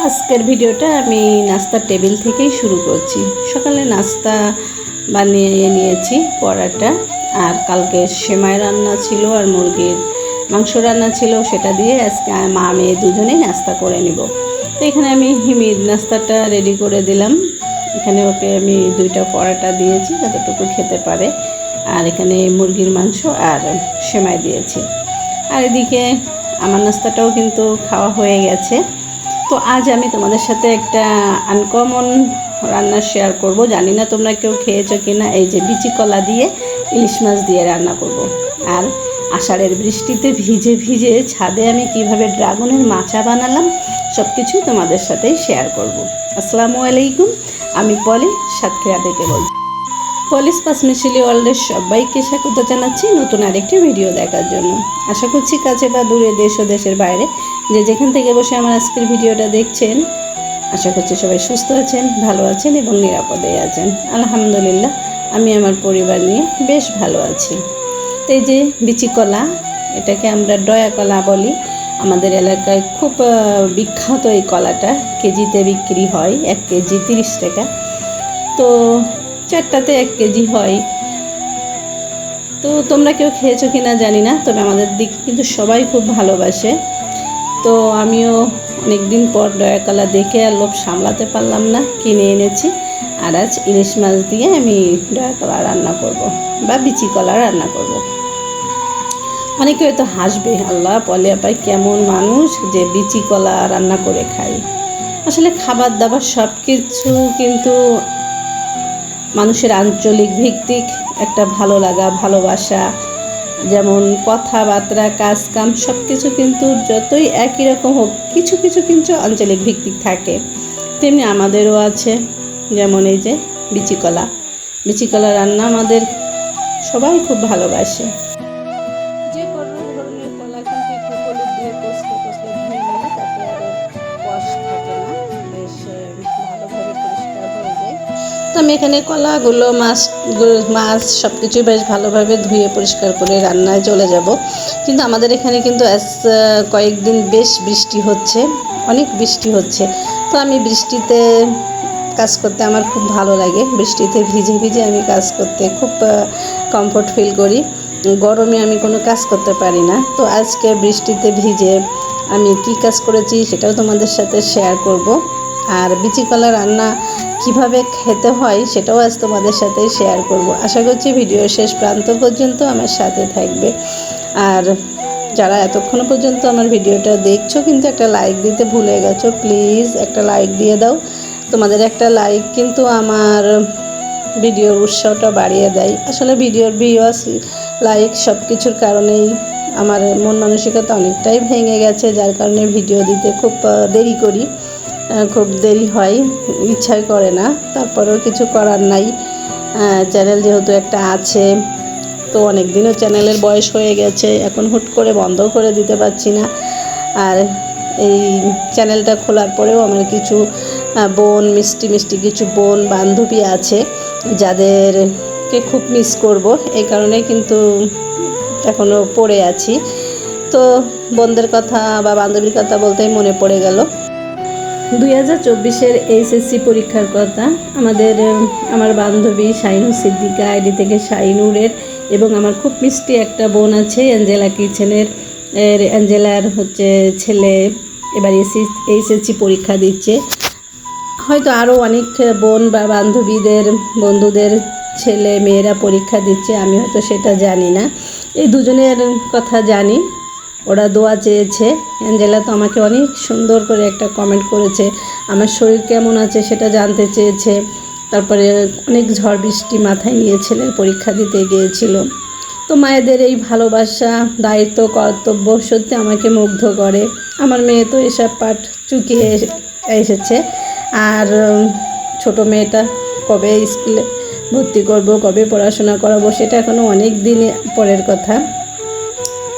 আজকের ভিডিওটা আমি নাস্তার টেবিল থেকেই শুরু করছি। সকালে নাস্তা বানিয়ে নিয়েছি, পরাটা, আর কালকে সেমাই রান্না ছিল আর মুরগির মাংস রান্না ছিল, সেটা দিয়ে আজকে মা মেয়ে দুজনেই নাস্তা করে নিব। তো এখানে আমি হিমির নাস্তাটা রেডি করে দিলাম। এখানে ওকে আমি 2টা পরাটা দিয়েছি যতটুকু খেতে পারে, আর এখানে মুরগির মাংস আর সেমাই দিয়েছি। আর এদিকে আমার নাস্তাটাও কিন্তু খাওয়া হয়ে গেছে। তো আজ আমি তোমাদের সাথে একটা আনকমন রান্না শেয়ার করব। জানি না তোমরা কেউ খেয়েছো কিনা। এই যে বিচি কলা দিয়ে ইলিশ মাছ দিয়ে রান্না করব। আর আষাঢ়ের বৃষ্টিতে ভিজে ভিজে ছাদে আমি কিভাবে ড্রাগনের মাচা বানালাম সব কিছুই তোমাদের সাথেই শেয়ার করব। আসসালামু আলাইকুম, আমি পলি, সাতক্ষীরা থেকে বলছি। পলিস পাঁচমিশালি ওয়ার্ল্ডের সবাইকে স্বাগত জানাচ্ছি নতুন আরেকটি ভিডিও দেখার জন্য। আশা করছি কাছে বা দূরে, দেশ ও দেশের বাইরে যে যেখান থেকে বসে আমার আজকের ভিডিওটা দেখছেন, আশা করছি সবাই সুস্থ আছেন, ভালো আছেন এবং নিরাপদে আছেন। আলহামদুলিল্লাহ, আমি আমার পরিবার নিয়ে বেশ ভালো আছি। তো এই যে বিচি কলা, এটাকে আমরা ডয়া কলা বলি। আমাদের এলাকায় খুব বিখ্যাত এই কলাটা, কেজিতে বিক্রি হয়, 1 কেজি 30 টাকা। তো 4টাতে 1 কেজি হয়। তো তোমরা কেউ খেয়েছো কিনা জানি না, তবে আমাদের দিকে কিন্তু সবাই খুব ভালোবাসে। তো আমিও অনেক দিন পর ডয়া কলা দেখে আর লোভ সামলাতে পারলাম না, কিনে এনেছি। আর আজ ইলিশ মাছ দিয়ে আমি ডয়া কলা রান্না করব বা বিচি কলা রান্না করব। অনেকে হয়তো হাসবে, আল্লাহ পলি আপাই কেমন মানুষ যে বিচি কলা রান্না করে খায়। আসলে খাবার দাবার সব কিছু কিন্তু মানুষের আঞ্চলিক ভিত্তিক একটা ভালো লাগা, ভালোবাসা, যেমন কথাবার্তা, কাজ কাম সব কিছু কিন্তু যতই একই রকম হোক, কিছু কিছু কিন্তু আঞ্চলিক ভিত্তিক থাকে। তেমনি আমাদেরও আছে। যেমন এই যে বিচি কলা রান্না আমাদের সবাই খুব ভালোবাসে। যে কোনো ধরনের কলা কিন্তু একটু হলুদ দিয়ে কষলে ধুয়ে নিলে তাতে আর কষ থাকে না, বেশ ভালোভাবে পরিষ্কার হয়ে যায়। তো আমি এখানে কলাগুলো, মাছ সব কিছুই বেশ ভালোভাবে ধুয়ে পরিষ্কার করে রান্নায় চলে যাব। কিন্তু আমাদের এখানে কিন্তু কয়েকদিন বেশ বৃষ্টি হচ্ছে, অনেক বৃষ্টি হচ্ছে। তো আমি বৃষ্টিতে কাজ করতে আমার খুব ভালো লাগে। বৃষ্টিতে ভিজে ভিজে আমি কাজ করতে খুব কমফোর্ট ফিল করি। গরমে আমি কোনো কাজ করতে পারি না। তো আজকে বৃষ্টিতে ভিজে আমি কি কাজ করেছি সেটাও তোমাদের সাথে শেয়ার করব। আর বিচি কলা রান্না কিভাবে খেতে হয় সেটাও আজ তোমাদের সাথে শেয়ার করব। আশা করছি ভিডিও শেষ প্রান্ত পর্যন্ত আমার সাথে থাকবে। আর যারা এতক্ষণ পর্যন্ত আমার ভিডিওটা দেখছো কিন্তু একটা লাইক দিতে ভুলে গেছো, প্লিজ একটা লাইক দিয়ে দাও। তোমাদের একটা লাইক কিন্তু আমার ভিডিওর উৎসাহটা বাড়িয়ে দেয়। আসলে ভিডিওর ভিউয়ার্স, লাইক সব কিছুর কারণেই আমার মন মানসিকতা অনেকটাই ভেঙে গেছে, যার কারণে ভিডিও দিতে খুব দেরি করি, খুব দেরি হয়, ইচ্ছাই করে না। তারপরেও কিছু করার নাই। চ্যানেল যেহেতু একটা আছে, তো অনেক দিনও চ্যানেলের বয়স হয়ে গেছে, এখন হুট করে বন্ধ করে দিতে পারছি না। আর এই চ্যানেলটা খোলার পরেও আমার কিছু মিষ্টি কিছু বোন বান্ধবী আছে যাদেরকে খুব মিস করব, এই কারণে কিন্তু এখনও পড়ে আছি। তো বোনদের কথা বা বান্ধবীর কথা বলতেই মনে পড়ে গেল 2024-এর এইচএসসি পরীক্ষার কথা। আমার বান্ধবী শাইনু সিদ্দিকা, আইডি থেকে শাইনুরের, এবং আমার খুব মিষ্টি একটা বোন আছে অ্যাঞ্জেলা কিচেনের। অ্যাঞ্জেলার ছেলে এবার এইচএসসি পরীক্ষা দিচ্ছে। হয়তো আরও অনেক বোন বা বন্ধুদের ছেলে মেয়েরা পরীক্ষা দিচ্ছে, আমি হয়তো সেটা জানি না। এই দুজনের কথা জানি, ওরা দোয়া চেয়েছে। অ্যাঞ্জেলা তো আমাকে অনেক সুন্দর করে একটা কমেন্ট করেছে, আমার শরীর কেমন আছে সেটা জানতে চেয়েছে। তারপরে অনেক ঝড় বৃষ্টি মাথায় নিয়ে ছেলের পরীক্ষা দিতে গিয়েছিল। তো মায়েদের এই ভালোবাসা, দায়িত্ব, কর্তব্য সত্যি আমাকে মুগ্ধ করে। আমার মেয়ে তো এসব পাঠ চুকিয়ে এসেছে। আর ছোট মেয়েটা কবে স্কুলে ভর্তি করব, কবে পড়াশোনা করাবো, সেটা এখনও অনেক দিন পরের কথা।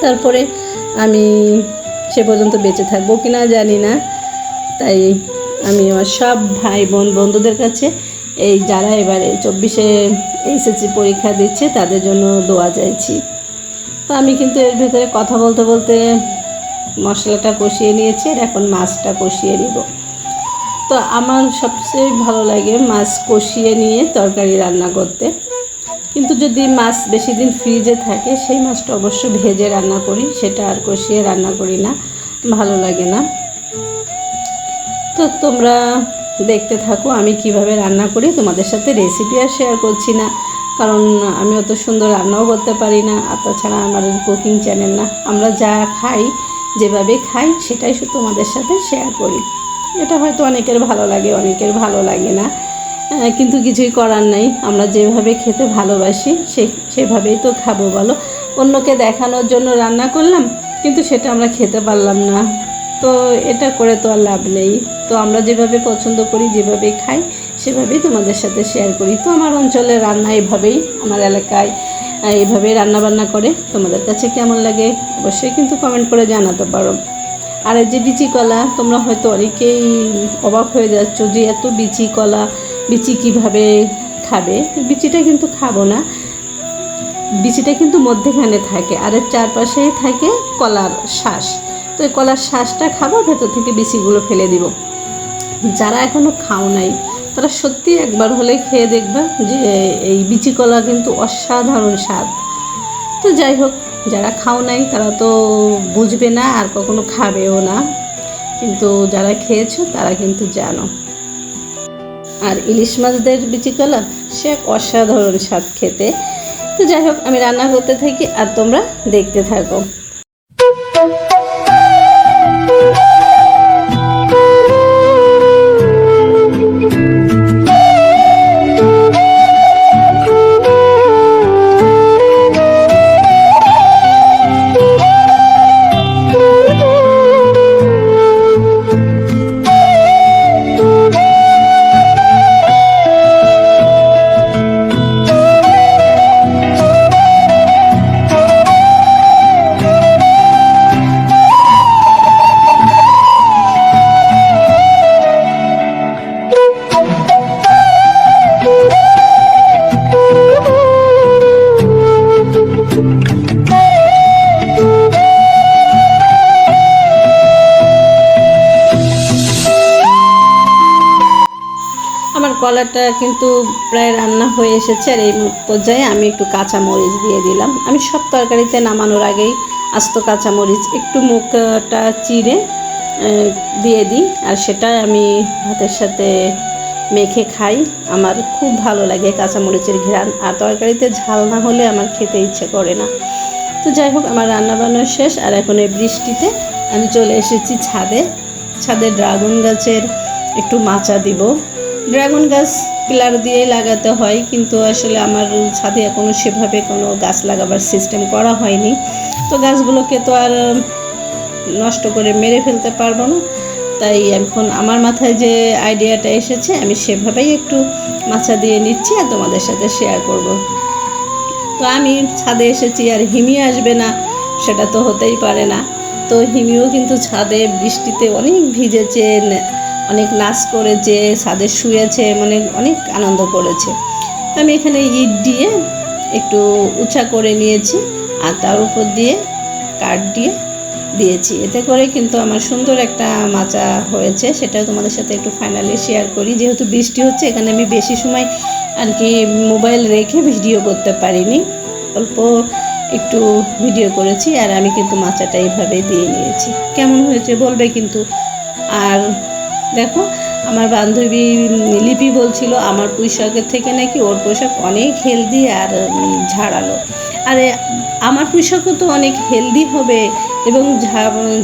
তারপরে আমি সে পর্যন্ত বেঁচে থাকবো কিনা জানি না। তাই আমি আমার সব ভাই বোন বন্ধুদের কাছে এই যারা এবারে 24-এ এইচএসসি পরীক্ষা দিচ্ছে তাদের জন্য দোয়া চাইছি। তো আমি কিন্তু এর ভেতরে কথা বলতে বলতে মশলাটা কষিয়ে নিয়েছি, আর এখন মাছটা কষিয়ে নিব। তো আমার সবচেয়ে ভালো লাগে মাছ কষিয়ে নিয়ে তরকারি রান্না করতে। কিন্তু যদি মাছ বেশি দিন ফ্রিজে থাকে সেই মাছটা অবশ্য ভেজে রান্না করি, সেটা আর কষিয়ে রান্না করি না, ভালো লাগে না। তো তোমরা দেখতে থাকো আমি কিভাবে রান্না করি। তোমাদের সাথে রেসিপি আর শেয়ার করছি না, কারণ আমি অত সুন্দর রান্নাও করতে পারি না, আর তাছাড়া আমার কুকিং চ্যানেল না। আমরা যা খাই, যেভাবে খাই সেটাই শুধু তোমাদের সাথে শেয়ার করি। এটা হয়তো অনেকের ভালো লাগে, অনেকের ভালো লাগে না, কিন্তু কিছুই করার নাই। আমরা যেভাবে খেতে ভালোবাসি সেভাবেই তো খাবো বলো। অন্যকে দেখানোর জন্য রান্না করলাম, কিন্তু সেটা আমরা খেতে পারলাম না, তো এটা করে তো আর লাভ নেই। তো আমরা যেভাবে পছন্দ করি, যেভাবে খাই, সেভাবেই তোমাদের সাথে শেয়ার করি। তো আমার অঞ্চলের রান্না এভাবেই, আমার এলাকায় এইভাবেই রান্নাবান্না করে। তোমাদের কাছে কেমন লাগে অবশ্যই কিন্তু কমেন্ট করে জানাতে পারো। আর এই যে বিচি কলা, তোমরা হয়তো অনেকেই অবাক হয়ে যাচ্ছ যে এত বিচি কলা, বিচি কীভাবে খাবে। বিচিটা কিন্তু খাবো না, বিচিটা কিন্তু মধ্যেখানে থাকে, আর এর চারপাশেই থাকে কলার শ্বাস। তো এই কলার শ্বাসটা খাবো, ভেতর থেকে বিচিগুলো ফেলে দিব। যারা এখনও খাও নাই তারা সত্যি একবার হলে খেয়ে দেখবে যে এই বিচি কলা কিন্তু অসাধারণ স্বাদ। তো যাই হোক, যারা খাও নাই তারা তো বুঝবে না আর কখনো খাবেও না, কিন্তু যারা খেয়েছো তারা কিন্তু জানো। আর ইলিশ মাছদের বিচি কলা সে এক অসাধারণ স্বাদ খেতে। তো যাই হোক, আমি রান্না করতে থাকি আর তোমরা দেখতে থাকো। আমার কলাটা কিন্তু প্রায় রান্না হয়ে এসেছে, আর এই পর্যায়ে আমি একটু কাঁচামরিচ দিয়ে দিলাম। আমি সব তরকারিতে নামানোর আগেই আস্ত কাঁচামরিচ একটু মুখটা চিড়ে দিয়ে দিই, আর সেটা আমি ভাতের সাথে মেখে খাই। আমার খুব ভালো লাগে কাঁচামরিচের ঘ্রাণ, আর তরকারিতে ঝাল না হলে আমার খেতে ইচ্ছে করে না। তো যাই হোক, আমার রান্নাবান্না শেষ, আর এখন এই বৃষ্টিতে আমি চলে এসেছি ছাদে ড্রাগন গাছের একটু মাচা দিব। ড্রাগন গাছ পিলার দিয়ে লাগাতে হয়, কিন্তু আসলে আমার ছাদে এখনও সেভাবে কোনো গাছ লাগাবার সিস্টেম করা হয়নি। তো গাছগুলোকে তো আর নষ্ট করে মেরে ফেলতে পারবো না, তাই এখন আমার মাথায় যে আইডিয়াটা এসেছে আমি সেভাবেই একটু মাচা দিয়ে নিচ্ছি আর তোমাদের সাথে শেয়ার করব। তো আমি ছাদে এসেছি আর হিমি আসবে না সেটা তো হতেই পারে না। তো হিমিও কিন্তু ছাদে বৃষ্টিতে অনেক ভিজেছে, অনেক নাচ করেছে, ছাদে শুয়েছে, মানে অনেক আনন্দ করেছে। তো আমি এখানে ইট দিয়ে একটু উঁচা করে নিয়েছি, আর তার উপর দিয়ে কাঠ দিয়ে দিয়েছি। এতে করে কিন্তু আমার সুন্দর একটা মাচা হয়েছে, সেটাও তোমাদের সাথে একটু ফাইনালি শেয়ার করি। যেহেতু বৃষ্টি হচ্ছে, এখানে আমি বেশি সময় আর কি মোবাইল রেখে ভিডিও করতে পারিনি, অল্প একটু ভিডিও করেছি। আর আমি কিন্তু মাচাটা এইভাবে দিয়ে নিয়েছি। কেমন হয়েছে বলবে কিন্তু। আর দেখো, আমার বান্ধবী লিপি বলছিল আমার পুঁইশাকের থেকে নাকি ওর পুঁইশাক অনেক হেলদি আর ঝাড়ালো। আরে আমার পুঁইশাকও তো অনেক হেলদি হবে এবং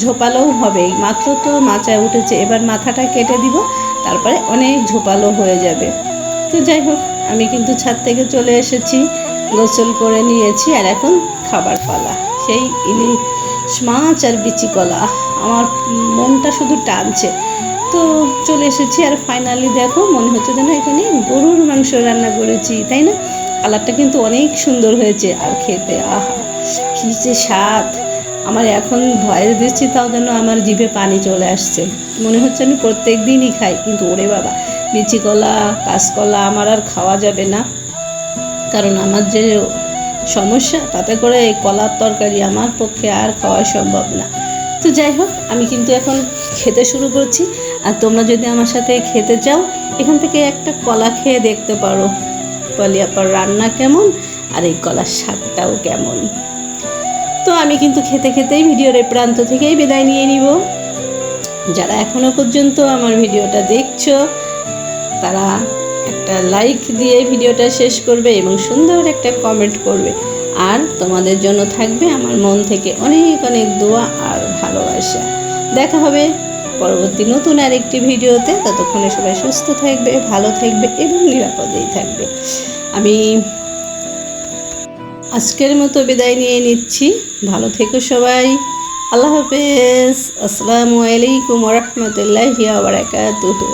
ঝোপালোও হবে, মাত্র তো মাচায় উঠেছে, এবার মাথাটা কেটে দিব, তারপরে অনেক ঝোপালো হয়ে যাবে। তো যাই হোক, আমি কিন্তু ছাদ থেকে চলে এসেছি, গোসল করে নিয়েছি, আর এখন খাবার পালা। সেই ইলিশ মাছ আর বিচি কলা, আমার মনটা শুধু টানছে। তো চলে এসেছি, আর ফাইনালি দেখো মনে হচ্ছে যেন এখানে গরুর মাংস রান্না করেছি, তাই না? কালারটা কিন্তু অনেক সুন্দর হয়েছে, আর খেতে আহা কী যে স্বাদ! আমার এখন ভয়েস দিচ্ছি তাও যেন আমার জিভে পানি চলে আসছে, মনে হচ্ছে আমি প্রত্যেক দিনই খাই। কিন্তু ওরে বাবা, বিচি কলা, কাঁচকলা আমার আর খাওয়া যাবে না, কারণ আমার যে সমস্যা, তাতে করে এই কলার তরকারি আমার পক্ষে আর খাওয়া সম্ভব না। তো যাই হোক, আমি কিন্তু এখন খেতে শুরু করছি। আর তোমরা যদি আমার সাথে খেতে চাও, এখান থেকে একটা কলা খেয়ে দেখতে পারো পলি আপার রান্না কেমন আর এই কলার স্বাদটাও কেমন। তো আমি কিন্তু খেতে খেতেই ভিডিওর এই প্রান্ত থেকেই বিদায় নিয়ে নিব। যারা এখনও পর্যন্ত আমার ভিডিওটা দেখছো তারা একটা লাইক দিয়ে ভিডিওটা শেষ করবে এবং সুন্দর একটা কমেন্ট করবে। আর তোমাদের জন্য থাকবে আমার মন থেকে অনেক অনেক দোয়া আর ভালোবাসা। দেখা হবে পরবর্তী নতুন আরেকটি ভিডিওতে। ততক্ষণে সবাই সুস্থ থাকবে, ভালো থাকবে এবং নিরাপদেই থাকবে। আমি আজকের মতো বিদায় নিয়ে নিচ্ছি। ভালো থেকো সবাই। আল্লাহ হাফেজ। আসসালামু আলাইকুম ওয়া রাহমাতুল্লাহি ওয়া বারাকাতুহু।